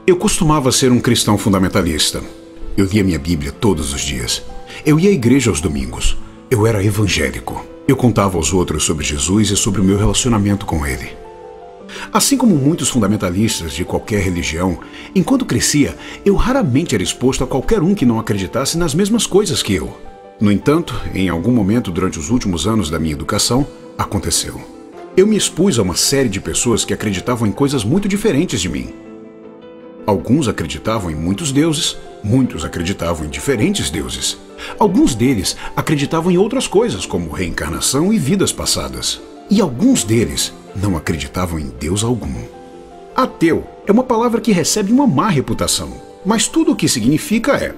Eu costumava ser um cristão fundamentalista. Eu lia minha Bíblia todos os dias. Eu ia à igreja aos domingos. Eu era evangélico. Eu contava aos outros sobre Jesus e sobre o meu relacionamento com ele. Assim como muitos fundamentalistas de qualquer religião, enquanto crescia, eu raramente era exposto a qualquer um que não acreditasse nas mesmas coisas que eu. No entanto, em algum momento durante os últimos anos da minha educação, aconteceu. Eu me expus a uma série de pessoas que acreditavam em coisas muito diferentes de mim. Alguns acreditavam em muitos deuses, muitos acreditavam em diferentes deuses. Alguns deles acreditavam em outras coisas, como reencarnação e vidas passadas. E alguns deles não acreditavam em Deus algum. Ateu é uma palavra que recebe uma má reputação, mas tudo o que significa é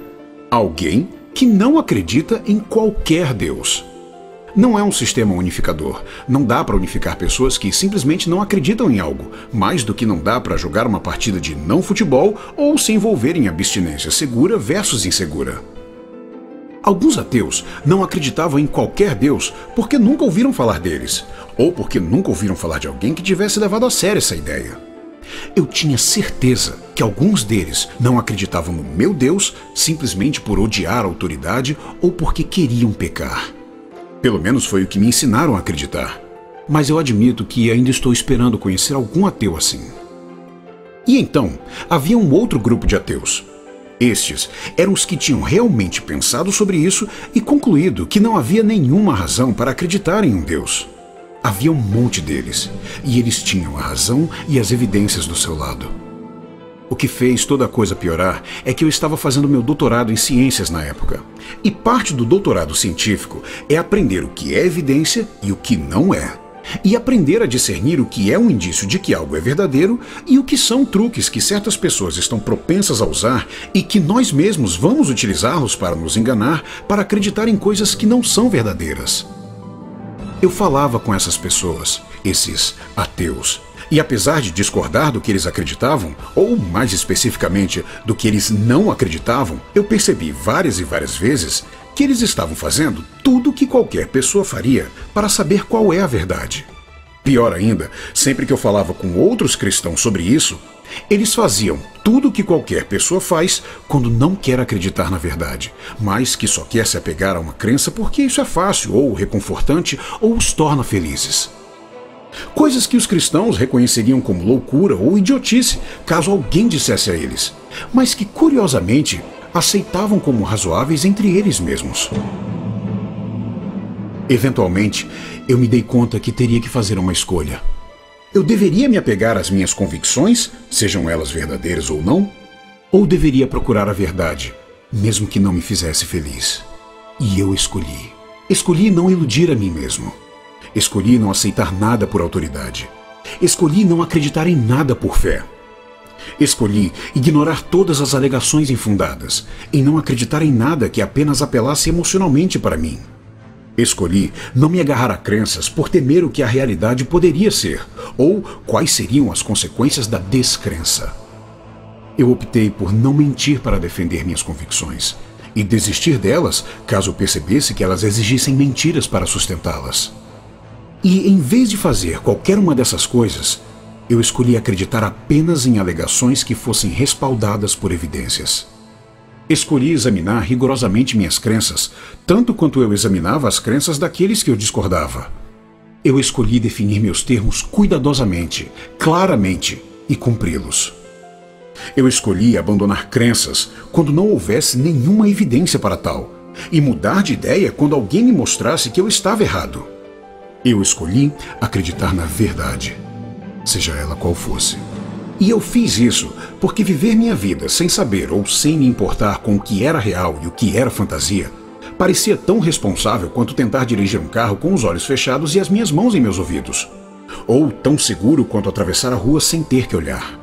alguém que não acredita em qualquer Deus. Não é um sistema unificador. Não dá para unificar pessoas que simplesmente não acreditam em algo, mais do que não dá para jogar uma partida de não futebol ou se envolver em abstinência segura versus insegura. Alguns ateus não acreditavam em qualquer Deus porque nunca ouviram falar deles, ou porque nunca ouviram falar de alguém que tivesse levado a sério essa ideia. Eu tinha certeza que alguns deles não acreditavam no meu Deus simplesmente por odiar a autoridade ou porque queriam pecar. Pelo menos foi o que me ensinaram a acreditar. Mas eu admito que ainda estou esperando conhecer algum ateu assim. E então, havia um outro grupo de ateus. Estes eram os que tinham realmente pensado sobre isso e concluído que não havia nenhuma razão para acreditar em um Deus. Havia um monte deles, e eles tinham a razão e as evidências do seu lado. O que fez toda a coisa piorar é que eu estava fazendo meu doutorado em ciências na época. E parte do doutorado científico é aprender o que é evidência e o que não é. E aprender a discernir o que é um indício de que algo é verdadeiro e o que são truques que certas pessoas estão propensas a usar e que nós mesmos vamos utilizá-los para nos enganar, para acreditar em coisas que não são verdadeiras. Eu falava com essas pessoas, esses ateus, e apesar de discordar do que eles acreditavam, ou mais especificamente do que eles não acreditavam, eu percebi várias e várias vezes que eles estavam fazendo tudo o que qualquer pessoa faria para saber qual é a verdade. Pior ainda, sempre que eu falava com outros cristãos sobre isso, eles faziam tudo o que qualquer pessoa faz quando não quer acreditar na verdade, mas que só quer se apegar a uma crença porque isso é fácil, ou reconfortante, ou os torna felizes. Coisas que os cristãos reconheceriam como loucura ou idiotice caso alguém dissesse a eles, mas que, curiosamente, aceitavam como razoáveis entre eles mesmos. Eventualmente, eu me dei conta que teria que fazer uma escolha. Eu deveria me apegar às minhas convicções, sejam elas verdadeiras ou não, ou deveria procurar a verdade, mesmo que não me fizesse feliz. E eu escolhi. Escolhi não iludir a mim mesmo. Escolhi não aceitar nada por autoridade. Escolhi não acreditar em nada por fé. Escolhi ignorar todas as alegações infundadas, em não acreditar em nada que apenas apelasse emocionalmente para mim. Escolhi não me agarrar a crenças por temer o que a realidade poderia ser, ou quais seriam as consequências da descrença. Eu optei por não mentir para defender minhas convicções, e desistir delas caso eu percebesse que elas exigissem mentiras para sustentá-las. E em vez de fazer qualquer uma dessas coisas, eu escolhi acreditar apenas em alegações que fossem respaldadas por evidências. Escolhi examinar rigorosamente minhas crenças, tanto quanto eu examinava as crenças daqueles que eu discordava. Eu escolhi definir meus termos cuidadosamente, claramente e cumpri-los. Eu escolhi abandonar crenças quando não houvesse nenhuma evidência para tal, e mudar de ideia quando alguém me mostrasse que eu estava errado. Eu escolhi acreditar na verdade, seja ela qual fosse. E eu fiz isso porque viver minha vida sem saber ou sem me importar com o que era real e o que era fantasia parecia tão responsável quanto tentar dirigir um carro com os olhos fechados e as minhas mãos em meus ouvidos. Ou tão seguro quanto atravessar a rua sem ter que olhar.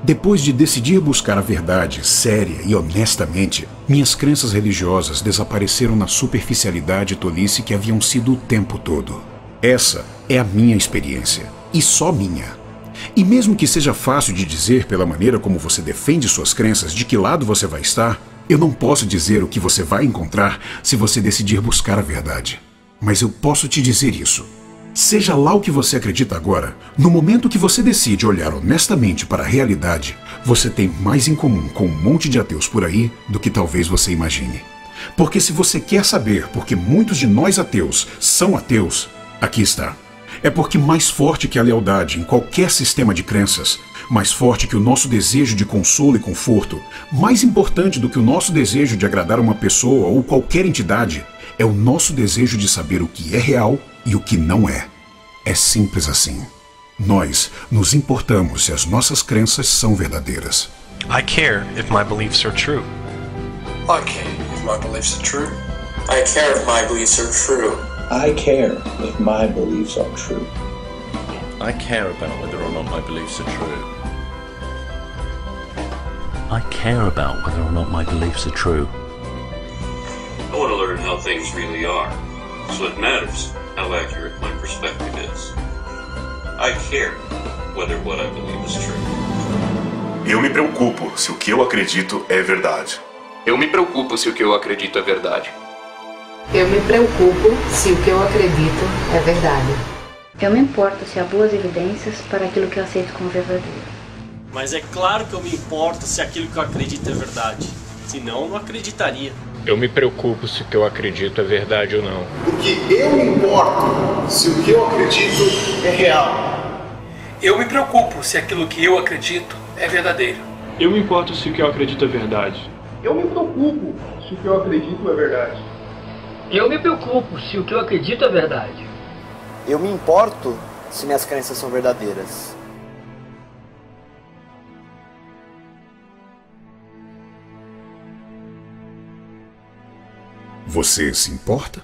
Depois de decidir buscar a verdade séria e honestamente, minhas crenças religiosas desapareceram na superficialidade e tolice que haviam sido o tempo todo. Essa é a minha experiência, e só minha. E mesmo que seja fácil de dizer pela maneira como você defende suas crenças de que lado você vai estar, eu não posso dizer o que você vai encontrar se você decidir buscar a verdade. Mas eu posso te dizer isso. Seja lá o que você acredita agora, no momento que você decide olhar honestamente para a realidade, você tem mais em comum com um monte de ateus por aí do que talvez você imagine. Porque se você quer saber por que muitos de nós ateus são ateus, aqui está. É porque mais forte que a lealdade em qualquer sistema de crenças, mais forte que o nosso desejo de consolo e conforto, mais importante do que o nosso desejo de agradar uma pessoa ou qualquer entidade, é o nosso desejo de saber o que é real e o que não é. É simples assim. Nós nos importamos se as nossas crenças são verdadeiras. I care if my beliefs are true. I care if my beliefs are true. I care if my beliefs are true. I care if my beliefs are true. I care about whether or not my beliefs are true. I care about whether or not my beliefs are true. I want to learn how things really are, so it matters how accurate my perspective is. I care whether what I believe is true. Eu me preocupo se o que eu acredito é verdade. Eu me preocupo se o que eu acredito é verdade. Eu me preocupo se o que eu acredito é verdade. Eu me importo se há boas evidências para aquilo que eu aceito como verdadeiro. Mas é claro que eu me importo se aquilo que eu acredito é verdade. Senão eu não acreditaria. Eu me preocupo se o que eu acredito é verdade ou não. Porque eu me importo se o que eu acredito é real. Eu me preocupo se aquilo que eu acredito é verdadeiro. Eu me importo se o que eu acredito é verdade. Eu me preocupo se o que eu acredito é verdade. Eu me preocupo se o que eu acredito é verdade. Eu me importo se minhas crenças são verdadeiras. Você se importa?